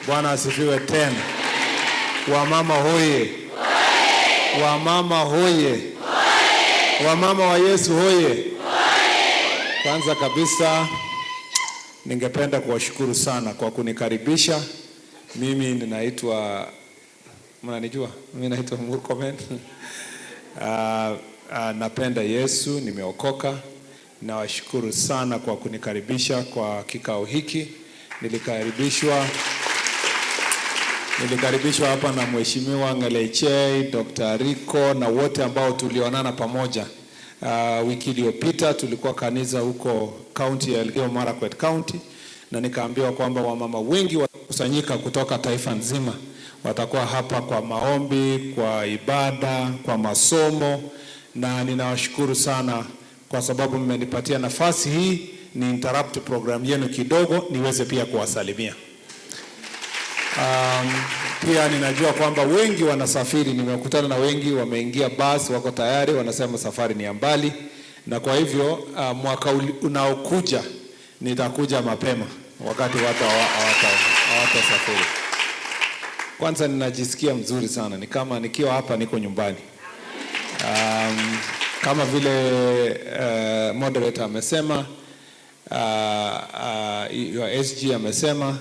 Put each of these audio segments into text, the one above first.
Bwana asifiwe tena. Wamama hoye. Wamama hoye. Wamama wa Yesu hoye. Kwanza kabisa ningependa kuwashukuru sana kwa kunikaribisha. Mimi ninaitwa, mnanijua? Mimi naitwa Murkomen. Napenda Yesu, nimeokoka. Nawashukuru sana kwa kunikaribisha kwa kikao hiki. Nilikaribishwa hapa na Mheshimiwa R.C.E.A, Dr. Rico na wote ambao tulionana pamoja. Wiki iliyopita tulikuwa kanisa huko county ya Elgeyo Marakwet County, na nikaambiwa kwamba wamama wengi watakusanyika kutoka taifa nzima. Watakuwa hapa kwa maombi, kwa ibada, kwa masomo, na ninawashukuru sana kwa sababu mmenipatia nafasi hii ni interrupt program yenu kidogo niweze pia kuwasalimia. Pia ninajua kwamba wengi wanasafiri, nimekutana na wengi wameingia basi, wako tayari, wanasema safari ni mbali, na kwa hivyo mwaka unaokuja nitakuja mapema wakati watu hawatasafiri. Kwanza ninajisikia mzuri sana, ni kama nikiwa hapa niko nyumbani. Kama vile moderator amesema, your SG amesema,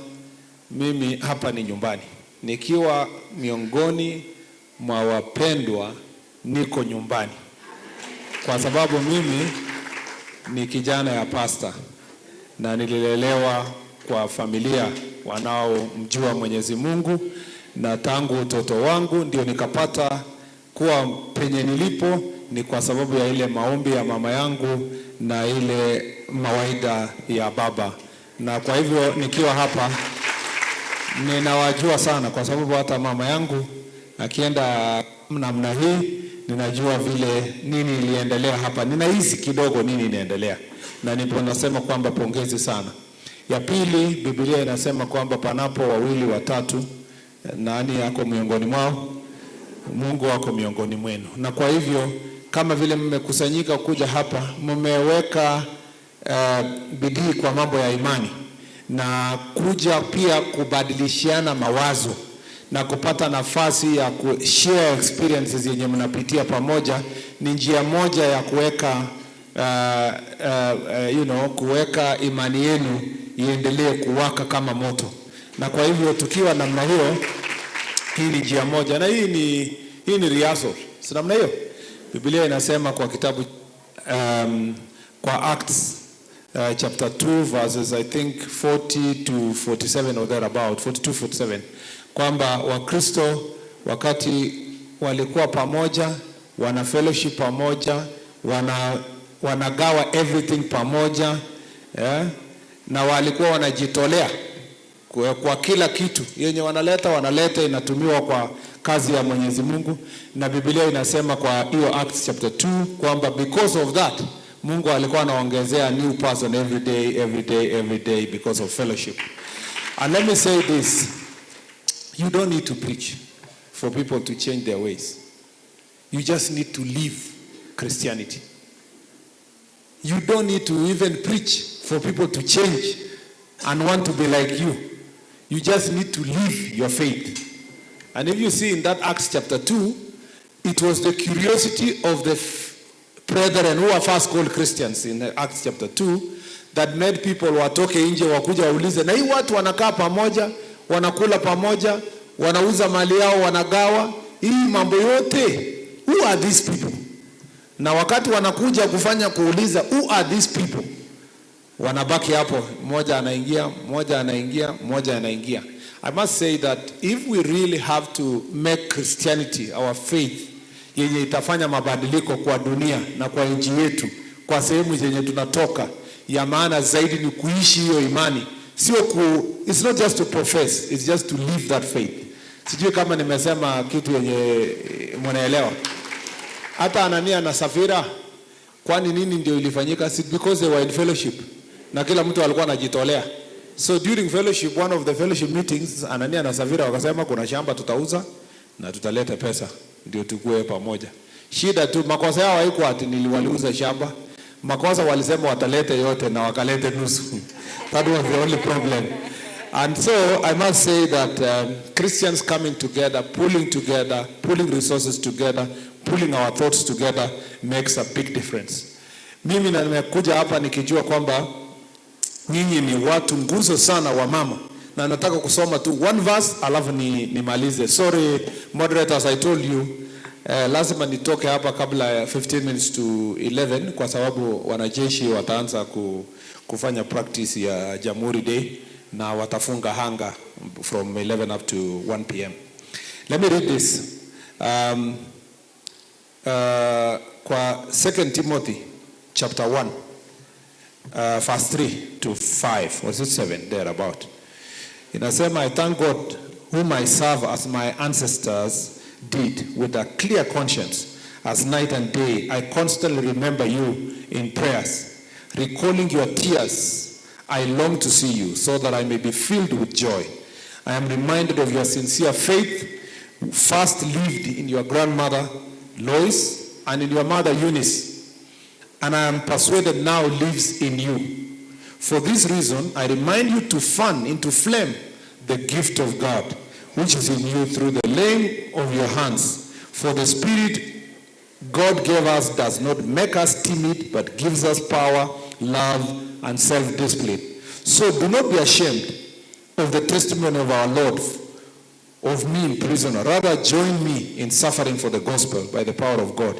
mimi hapa ni nyumbani. Nikiwa miongoni mwa wapendwa niko nyumbani. Kwa sababu mimi ni kijana ya pastor na nililelewa kwa familia wanaomjua Mwenyezi Mungu, na tangu utoto wangu ndio nikapata kuwa penye nilipo ni kwa sababu ya ile maombi ya mama yangu na ile mawaida ya baba. Na kwa hivyo nikiwa hapa ninawajua sana, kwa sababu hata mama yangu akienda namna hii ninajua vile nini iliendelea hapa. Ninahisi kidogo nini inaendelea, na nipo nasema kwamba pongezi sana. Ya pili, Biblia inasema kwamba panapo wawili watatu, nani yako miongoni mwao? Mungu wako miongoni mwenu. Na kwa hivyo kama vile mmekusanyika kuja hapa, mmeweka bidii kwa mambo ya imani na kuja pia kubadilishiana mawazo na kupata nafasi ya kushare experiences yenye mnapitia pamoja, ni njia moja ya kuweka kuweka imani yenu iendelee kuwaka kama moto. Na kwa hivyo tukiwa namna hiyo, hii ni njia moja, na hii ni rehearsal. Si namna hiyo? Biblia inasema kwa kitabu kwa Acts chapter 2 verses I think 40 to 47 or thereabout, 42-47, kwamba Wakristo wakati walikuwa pamoja, wana fellowship pamoja, wanagawa everything pamoja, na walikuwa wanajitolea kwa kila kitu yenye wanaleta inatumiwa kwa kazi ya Mwenyezi Mungu. Na Biblia inasema kwa hiyo Acts chapter 2 kwamba because of that Mungu alikuwa anaongezea new person every day because of fellowship. And let me say this, you don't need to preach for people to change their ways. You just need to live Christianity. You don't need to even preach for people to change and want to be like you. You just need to live your faith. And if you see in that Acts chapter 2, it was the curiosity of the brethren who were first called Christians in Acts chapter 2 that made people watoke nje wakuja waulize, na hii watu wanakaa pamoja, wanakula pamoja, wanauza mali yao, wanagawa, hii mambo yote, who are these people? Na wakati wanakuja kufanya kuuliza who are these people, wanabaki hapo, mmoja anaingia. I must say that if we really have to make Christianity our faith yenye itafanya mabadiliko kwa dunia na kwa nchi yetu, kwa sehemu zenye tunatoka, ya maana zaidi ni kuishi hiyo imani. It's not just to profess, it's just to live that faith. Sijui kama nimesema kitu yenye mnaelewa. Hata Anania na Safira, kwani nini ndio ilifanyika? Because they were in fellowship na kila mtu alikuwa anajitolea. So during fellowship, one of the fellowship meetings, Anania na Safira wakasema kuna shamba tutauza na tutaleta pesa ndio tukue pamoja. Shida tu, makosa yao haiko ati waliuza shamba. Makosa walisema watalete yote na wakalete nusu. That was the only problem. And so I must say that Christians coming together, pulling resources together, pulling our thoughts together makes a big difference. Mimi na nimekuja hapa nikijua kwamba nyinyi ni watu nguzo sana wa mama. Na nataka kusoma tu one verse alafu nimalize. Sorry moderators, I told you lazima nitoke hapa kabla ya 15 minutes to 11 kwa sababu wanajeshi wataanza kufanya practice ya Jamhuri Day na watafunga hanga from 11 up to 1 p.m. Let me read this. Kwa 2 Timothy chapter 1 verse 3 to 5, was it 7 thereabout. Inasema, I thank God whom I serve as my ancestors did with a clear conscience, as night and day I constantly remember you in prayers. Recalling your tears, I long to see you so that I may be filled with joy. I am reminded of your sincere faith, first lived in your grandmother Lois and in your mother Eunice, and I am persuaded now lives in you. For this reason, I remind you to fan into flame the gift of God, which is in you through the laying of your hands. For the Spirit God gave us does not make us timid, but gives us power, love, and self-discipline. So do not be ashamed of the testimony of our Lord, of me in prison. Rather join me in suffering for the gospel by the power of God.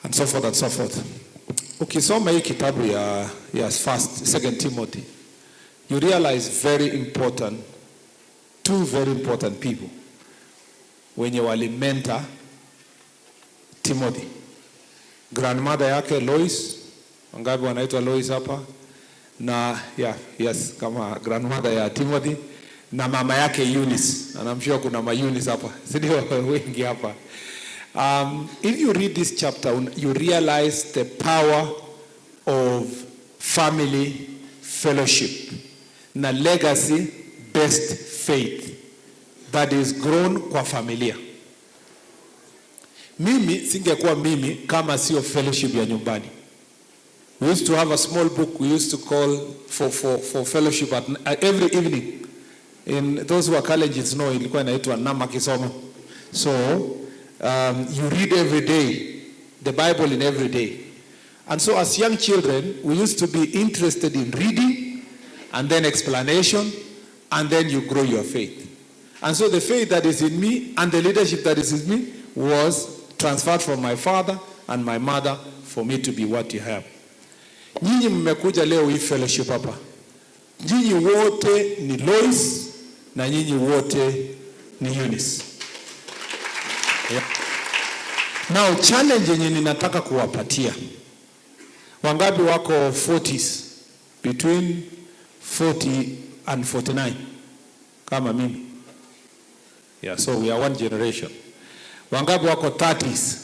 And so forth and so forth. Ukisoma hii kitabu ya first, 2 Timothy, you realize two very important people wenye walimenta Timothy. Grandmother yake Lois, wangapi wanaitwa Lois hapa? Na yes, kama grandmother ya Timothy, na mama yake Eunice. And I'm sure kuna ma Eunice hapa. Sindio wengi hapa. If you read this chapter, you realize the power of family fellowship na legacy based faith that is grown kwa familia. Mimi singekuwa mimi kama sio fellowship ya nyumbani. We used to have a small book we used to call for fellowship at every evening. In those who are colleges know ilikuwa inaitwa Nama Kisomo. So you read every day, the Bible in every day. And so as young children, we used to be interested in reading and then explanation, and then you grow your faith. And so the faith that is in me and the leadership that is in me was transferred from my father and my mother for me to be what you have. Nyinyi mmekuja leo hii fellowship hapa. Nyinyi wote ni Lois na nyinyi wote ni Eunice. Yeah. Now challenge yenye ninataka kuwapatia. Wangapi wako 40s? Between 40 and 49. Kama mimi. Yeah, so we are one generation. Wangapi wako 30s?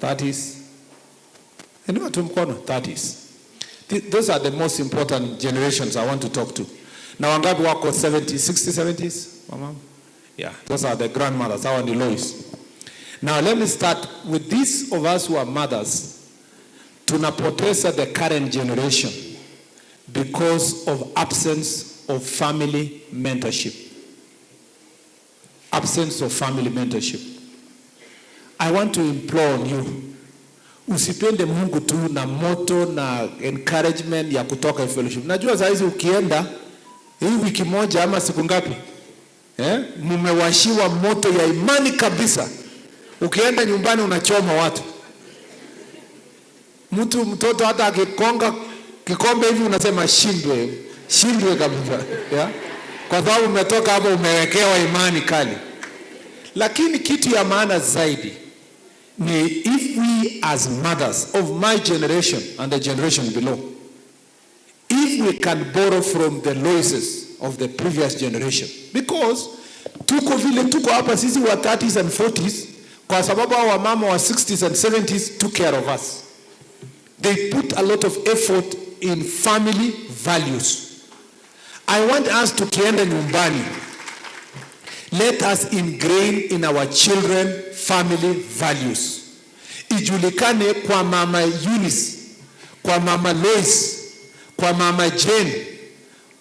30s? Anyone to mkono? 30s. Those are the most important generations I want to talk to. Na wangapi wako 70s, 60s, 70s? Mama? Yeah, those are the grandmothers. Our Lois. Now let me start with these of us who are mothers. Tunapoteza the current generation because of absence of family mentorship. Absence of family mentorship. I want to implore on you. Usipende Mungu tu na moto na encouragement ya kutoka fellowship. Najua saa hizi ukienda hii wiki moja ama siku ngapi? Mumewashiwa moto ya imani kabisa. Ukienda nyumbani unachoma watu. Mtoto hata akikonga kikombe hivi unasema shindwe kabisa. Yeah? Kwa sababu umetoka hapo umewekewa imani kali. Lakini kitu ya maana zaidi ni if we as mothers of my generation and the generation below, if we can borrow from the Loises of the previous generation, because tuko hapa sisi wa 30s and 40s kwa sababu wa mama wa 60s and 70s took care of us. They put a lot of effort in family values. I want us to kienda nyumbani. Let us ingrain in our children family values. Ijulikane kwa mama Eunice, kwa mama Lois, kwa mama Jane,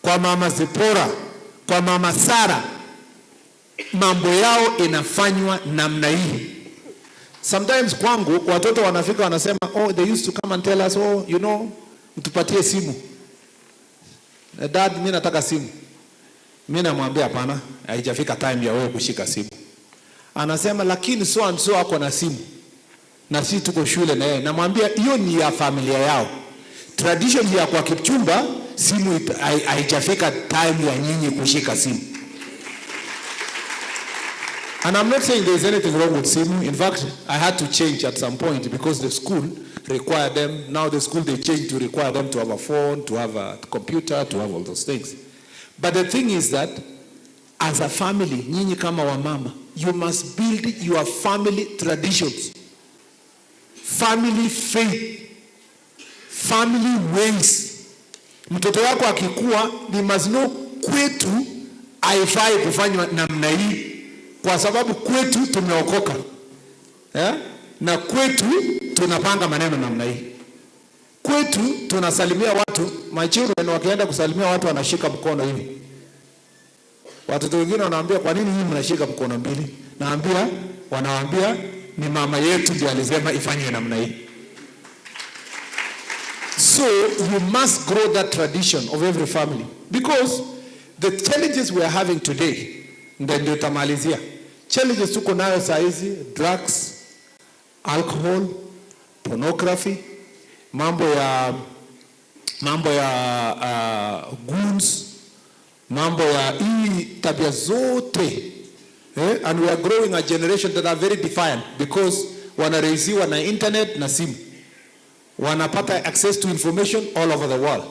kwa mama Zipora, kwa mama Sara, mambo yao inafanywa namna hii. Sometimes kwangu watoto wanafika wanasema, oh, they used to come and tell us, oh, you know, mtupatie simu. Dad, mimi nataka simu. Mimi namwambia hapana, haijafika time ya wewe kushika simu. Anasema lakini so and so ako na simu. Na sisi tuko shule na yeye. Namwambia hiyo ni ya familia yao. Tradition ya kwa Kipchumba, simu haijafika time ya nyinyi kushika simu. And I'm not saying there's anything wrong with simu. In fact, I had to change at some point because the school required them. Now the school, they changed to require them to have a phone, to have a computer, to have all those things. But the thing is that as a family, nyinyi kama wa mama, you must build your family traditions, family faith, family ways. Mtoto wako akikua, they must know kwetu haifai kufanywa namna hii kwa sababu kwetu tumeokoka. Na kwetu tunapanga maneno namna hii. Kwetu tunasalimia watu, my children wakienda kusalimia watu wanashika mkono hivi. Watoto wengine wanaambia kwa nini nyinyi mnashika mkono mbili? Naambia, wanaambia ni mama yetu ndiye alisema ifanywe namna hii. So you must grow that tradition of every family because the challenges we are having today, ndio tamalizia. Challenges tuko nayo saa hizi, drugs, alcohol, pornography, mambo ya goons, mambo ya hii tabia zote. And we are growing a generation that are very defiant because wanareiziwa na internet na simu. Wanapata access to information all over the world.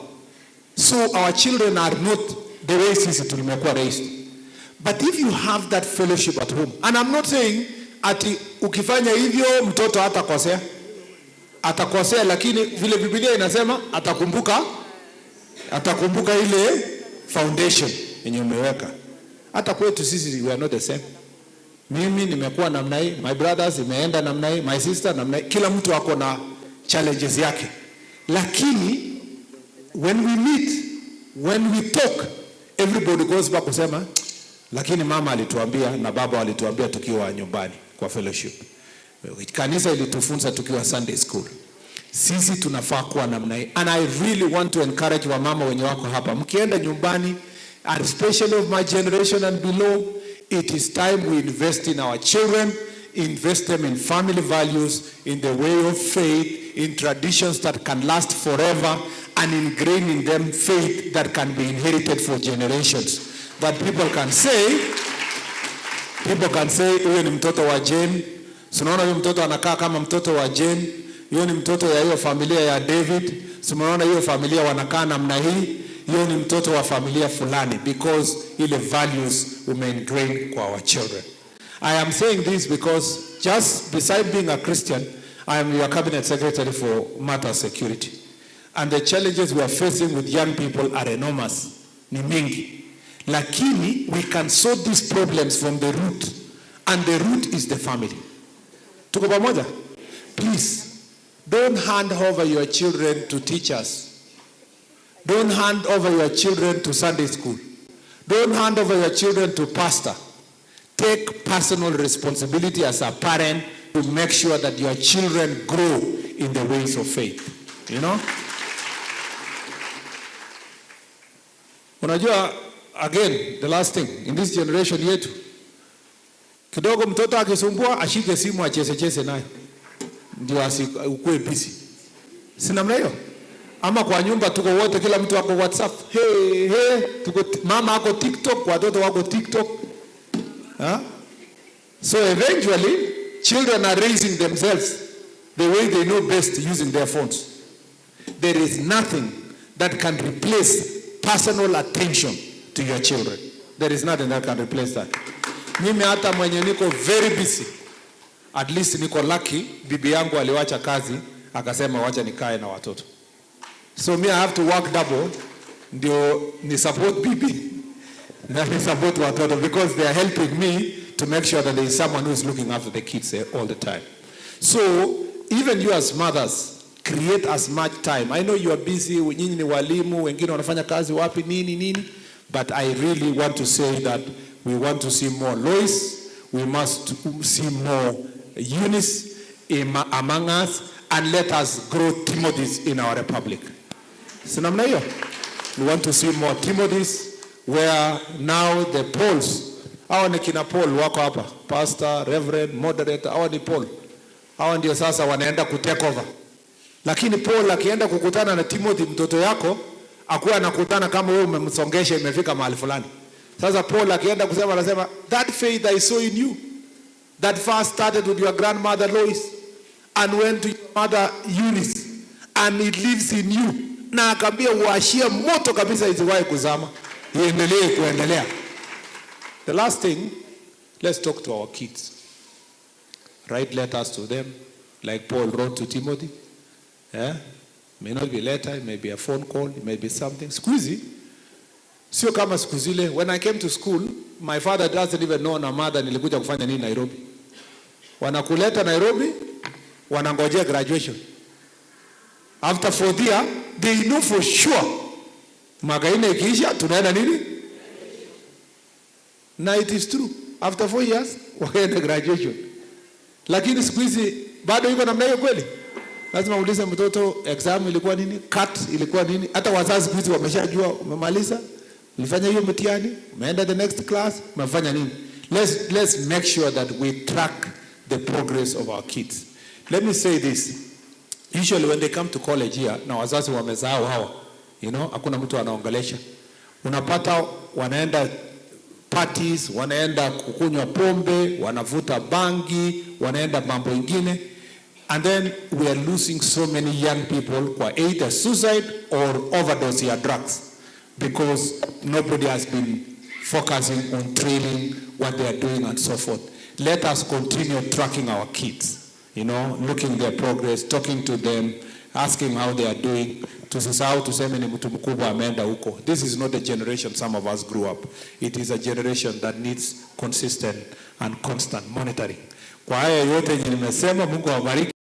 So our children are not the way sisi tulimekuwa raised. But if you have that fellowship at home, and I'm not saying ati ukifanya hivyo mtoto hatakosea. Atakosea, lakini vile Biblia inasema atakumbuka ile foundation yenye umeweka. Hata kwetu sisi we are not the same. Mimi nimekuwa namna hii, my brothers imeenda namna hii, my sister namna hii. Kila mtu ako na challenges yake. Lakini when we meet, when we talk, everybody goes back kusema lakini mama alituambia na baba alituambia tukiwa nyumbani kwa fellowship. Kanisa ilitufunza tukiwa Sunday school. Sisi tunafaa kuwa namna hii. And I really want to encourage wamama wenye wako hapa. Mkienda nyumbani, especially of my generation and below, it is time we invest in our children, invest them in family values, in the way of faith, in traditions that can last forever, and ingrain in them faith that can be inherited for generations. That people can say, huyo ni mtoto wa Jane. Sunaona huyo mtoto anakaa kama mtoto wa Jane. Huyo ni mtoto ya hiyo familia ya David. Sunaona hiyo familia wanakaa namna hii. Huyo ni mtoto wa familia fulani. Because ile values ingrain kwa our children. I am saying this because just beside being a Christian, I am your cabinet secretary for matter security. And the challenges we are facing with young people are enormous. Ni mingi. Lakini we can solve these problems from the root, and the root is the family. Tuko pamoja? Please, don't hand over your children to teachers. Don't hand over your children to Sunday school. Don't hand over your children to pastor. Take personal responsibility as a parent to make sure that your children grow in the ways of faith. You know? Unajua, again, the last thing, in this generation yetu, kidogo mtoto akisumbua, ashike simu acheze naye. Ndio ukue busy. Si namna hiyo? Ama kwa nyumba tuko wote, kila mtu wako WhatsApp. Tuko mama ako TikTok, watoto wako TikTok. So eventually, children are raising themselves the way they know best using their phones. There is nothing that can replace personal attention to your children. There is nothing that can replace that. Mimi hata mwenye niko very busy, at least niko lucky, bibi yangu aliwacha kazi, akasema wacha nikae na watoto. So me I have to work double, ndio ni support bibi, na ni support watoto, because they are helping me to make sure that there is someone who is looking after the kids all the time. So even you as mothers, create as much time. I know you are busy, nyinyi ni walimu, wengine wanafanya kazi wapi nini, but I really want to say that we want to see more Lois, we must see more Eunice among us, and let us grow Timothys in our republic. Sinamna hiyo? We want to see more Timothys, where now the Pauls, hawa ni kina Paul wako hapa, pastor, reverend, moderator, hawa ni Paul. Hawa ndio sasa wanaenda kutake over. Lakini Paul akienda kukutana na Timothy mtoto yako, akuwa anakutana kama wewe umemsongesha imefika mahali fulani. Sasa Paul akienda kusema anasema, that faith I saw in you, that first started with your grandmother Lois and went to your mother Eunice, and it lives in you. Na akambia uashie moto kabisa isiwahi kuzama. Iendelee kuendelea. The last thing, let's talk to our kids. Write letters to them, like Paul wrote to Timothy. Yeah? May not be a letter, it may be a phone call, it may be something. Squeezy. Sio kama siku zile. When I came to school, my father doesn't even know na mother nilikuja kufanya nini Nairobi. Wanakuleta Nairobi, wanangojea graduation. After 4th year, they know for sure. Mwaka ine ikiisha, tunaenda nini? Na it is true. After 4 years, wakaenda graduation. Lakini siku hizi bado iko namna hiyo kweli? Lazima uulize mtoto exam ilikuwa nini? CAT ilikuwa nini? Hata wazazi siku hizi wameshajua umemaliza, ulifanya hiyo mtihani, umeenda the next class, umefanya nini? Let's make sure that we track the progress of our kids. Let me say this. Usually when they come to college here, na wazazi wamezao hawa, hakuna mtu anaongelesha. Unapata wanaenda parties, wanaenda kukunywa pombe, wanavuta bangi, wanaenda mambo ingine. And then we are losing so many young people kwa either suicide or overdose ya drugs because nobody has been focusing on training what they are doing and so forth. Let us continue tracking our kids, looking their progress, talking to them, asking how they are doing. Tusisahau tuseme ni mtu mkubwa ameenda huko. This is not the generation some of us grew up. It is a generation that needs consistent and constant monitoring. Kwa haya yote nimesema, Mungu awabariki.